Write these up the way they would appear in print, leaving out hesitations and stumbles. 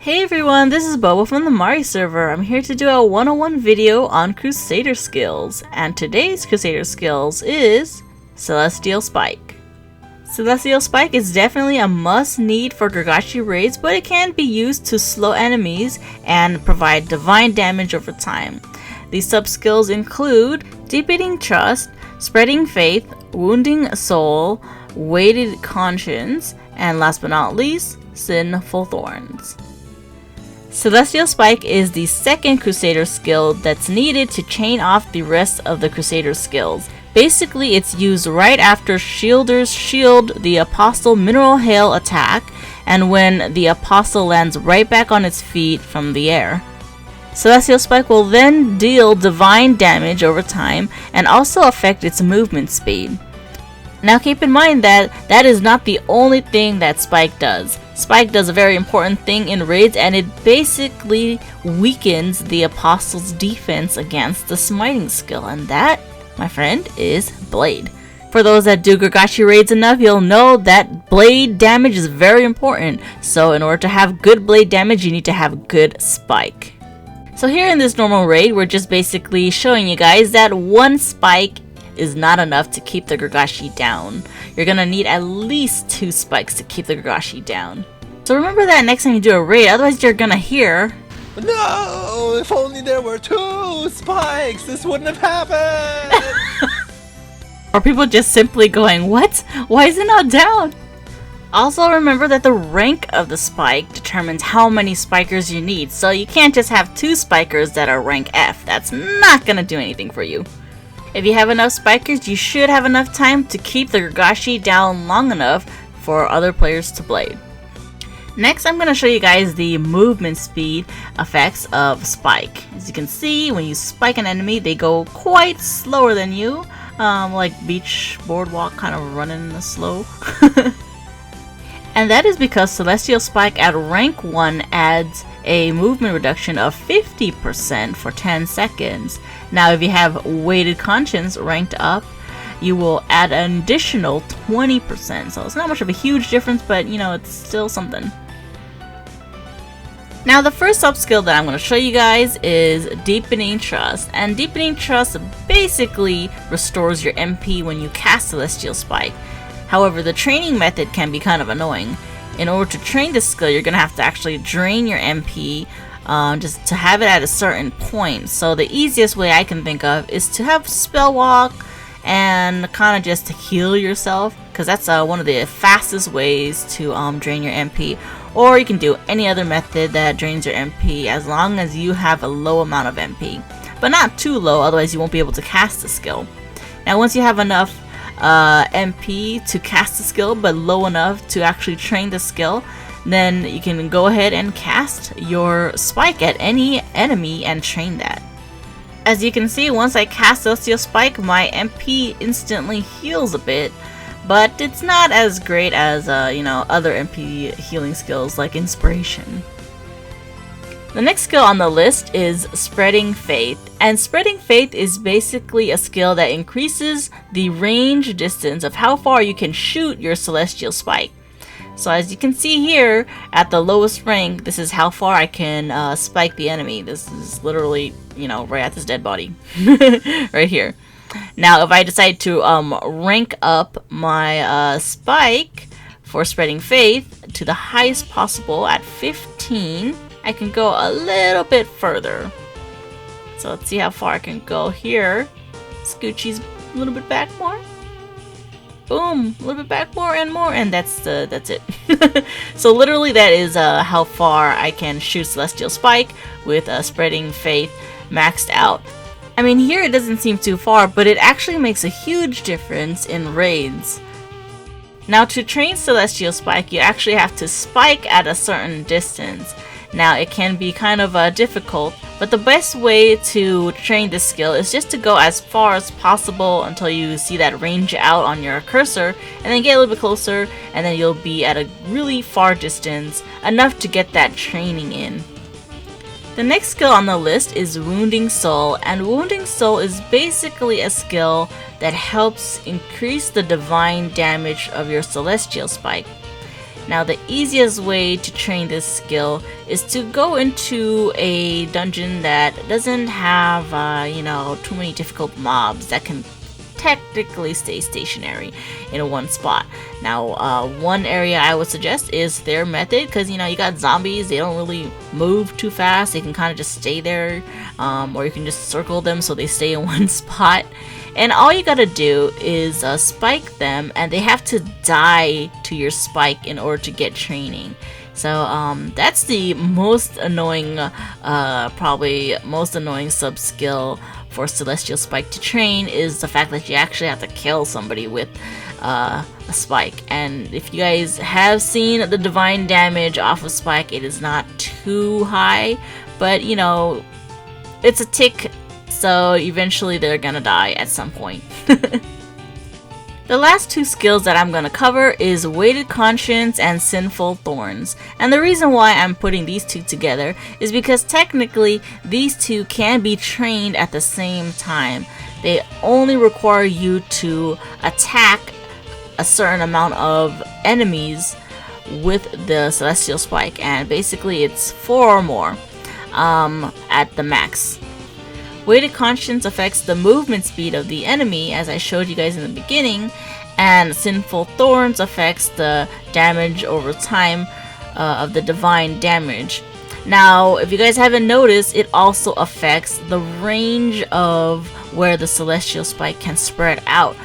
Hey everyone, this is Bobo from the Mabi server. I'm here to do a 101 video on Crusader skills, and today's Crusader skills is Celestial Spike. Celestial Spike is definitely a must-need for Gargashi raids, but it can be used to slow enemies and provide divine damage over time. These sub-skills include Deepening Trust, Spreading Faith, Wounding Soul, Weighted Conscience, and last but not least, Sinful Thorns. Celestial Spike is the second Crusader skill that's needed to chain off the rest of the Crusader skills. Basically, it's used right after Shielders shield the Apostle Mineral Hail attack, and when the Apostle lands right back on its feet from the air. Celestial Spike will then deal divine damage over time and also affect its movement speed. Now keep in mind that that is not the only thing that Spike does. Spike does a very important thing in raids, and it basically weakens the Apostle's defense against the smiting skill, and that, my friend, is Blade. For those that do Gargashi raids enough, you'll know that Blade damage is very important, so in order to have good Blade damage, you need to have good Spike. So here in this normal raid, we're just basically showing you guys that one Spike is not enough to keep the Gargashi down. You're gonna need at least 2 spikes to keep the Gargashi down. So remember that next time you do a raid, otherwise you're gonna hear, "No! If only there were 2 spikes, this wouldn't have happened!" or people just simply going, "What? Why is it not down?" Also remember that the rank of the spike determines how many spikers you need, so you can't just have 2 spikers that are rank F. That's not gonna do anything for you. If you have enough spikers, you should have enough time to keep the Gargashi down long enough for other players to blade. Next, I'm going to show you guys the movement speed effects of Spike. As you can see, when you spike an enemy, they go quite slower than you, like beach boardwalk kind of running slow. And that is because Celestial Spike at rank 1 adds a movement reduction of 50% for 10 seconds. Now if you have Weighted Conscience ranked up, you will add an additional 20%. So it's not much of a huge difference, but you know, it's still something. Now the first sub-skill that I'm going to show you guys is Deepening Trust. And Deepening Trust basically restores your MP when you cast Celestial Spike. However, the training method can be kind of annoying. In order to train this skill, you're going to have to actually drain your MP just to have it at a certain point. So the easiest way I can think of is to have Spell Walk and kind of just to heal yourself, because that's one of the fastest ways to drain your MP. Or you can do any other method that drains your MP as long as you have a low amount of MP. But not too low, otherwise you won't be able to cast the skill. Now once you have enough MP to cast the skill, but low enough to actually train the skill, then you can go ahead and cast your spike at any enemy and train that. As you can see, once I cast Celestial Spike, my MP instantly heals a bit, but it's not as great as other MP healing skills like Inspiration. The next skill on the list is Spreading Faith, and Spreading Faith is basically a skill that increases the range distance of how far you can shoot your Celestial Spike. So as you can see here, at the lowest rank, this is how far I can spike the enemy. This is literally, right at this dead body. right here. Now if I decide to rank up my spike for Spreading Faith to the highest possible at 15, I can go a little bit further. So let's see how far I can go here. Scoochie's a little bit back more. Boom, a little bit back more, and that's it. So literally that is how far I can shoot Celestial Spike with Spreading Faith maxed out. I mean, here it doesn't seem too far, but it actually makes a huge difference in raids. Now to train Celestial Spike, you actually have to spike at a certain distance. Now it can be kind of difficult, but the best way to train this skill is just to go as far as possible until you see that range out on your cursor, and then get a little bit closer, and then you'll be at a really far distance, enough to get that training in. The next skill on the list is Wounding Soul, and Wounding Soul is basically a skill that helps increase the divine damage of your Celestial Spike. Now the easiest way to train this skill is to go into a dungeon that doesn't have, you know, too many difficult mobs that can technically stay stationary in one spot. Now, one area I would suggest is their method, because you know you got zombies, they don't really move too fast, they can kind of just stay there, or you can just circle them so they stay in one spot. And all you gotta do is spike them, and they have to die to your spike in order to get training. So that's the most annoying, probably most annoying sub skill for Celestial Spike to train, is the fact that you actually have to kill somebody with a spike. And if you guys have seen the divine damage off of spike, it is not too high, but you know, it's a tick, so eventually they're gonna die at some point. The last two skills that I'm going to cover is Weighted Conscience and Sinful Thorns. And the reason why I'm putting these two together is because technically these two can be trained at the same time. They only require you to attack a certain amount of enemies with the Celestial Spike, and basically it's 4 or more at the max. Weighted Conscience affects the movement speed of the enemy, as I showed you guys in the beginning, and Sinful Thorns affects the damage over time of the divine damage. Now, if you guys haven't noticed, it also affects the range of where the Celestial Spike can spread out.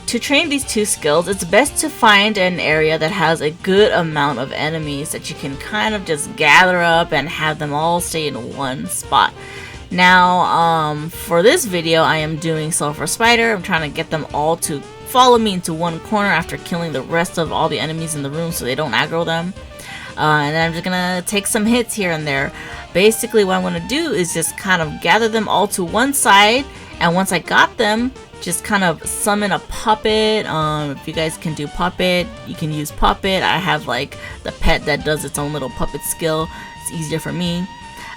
To train these two skills, it's best to find an area that has a good amount of enemies that you can kind of just gather up and have them all stay in one spot. Now, for this video, I am doing Sulfur Spider. I'm trying to get them all to follow me into one corner after killing the rest of all the enemies in the room so they don't aggro them. And then I'm just gonna take some hits here and there. Basically, what I'm gonna do is just kind of gather them all to one side, and once I got them, just kind of summon a puppet. If you guys can do puppet, you can use puppet. I have like the pet that does its own little puppet skill. It's easier for me.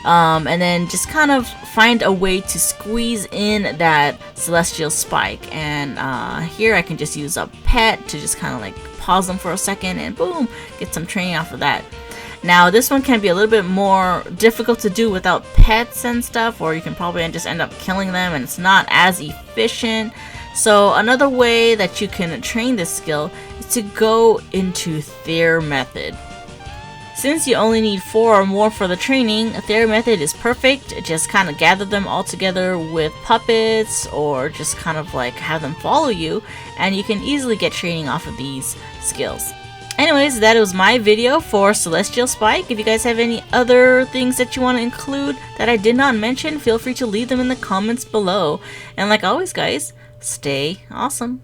And then just kind of find a way to squeeze in that Celestial Spike, and here I can just use a pet to just kind of like pause them for a second and boom, get some training off of that. Now this one can be a little bit more difficult to do without pets and stuff, or you can probably just end up killing them and it's not as efficient. So another way that you can train this skill is to go into their method. Since you only need 4 or more for the training, their method is perfect. Just kind of gather them all together with puppets, or just kind of like have them follow you, and you can easily get training off of these skills. Anyways, that was my video for Celestial Spike. If you guys have any other things that you want to include that I did not mention, feel free to leave them in the comments below. And like always guys, stay awesome.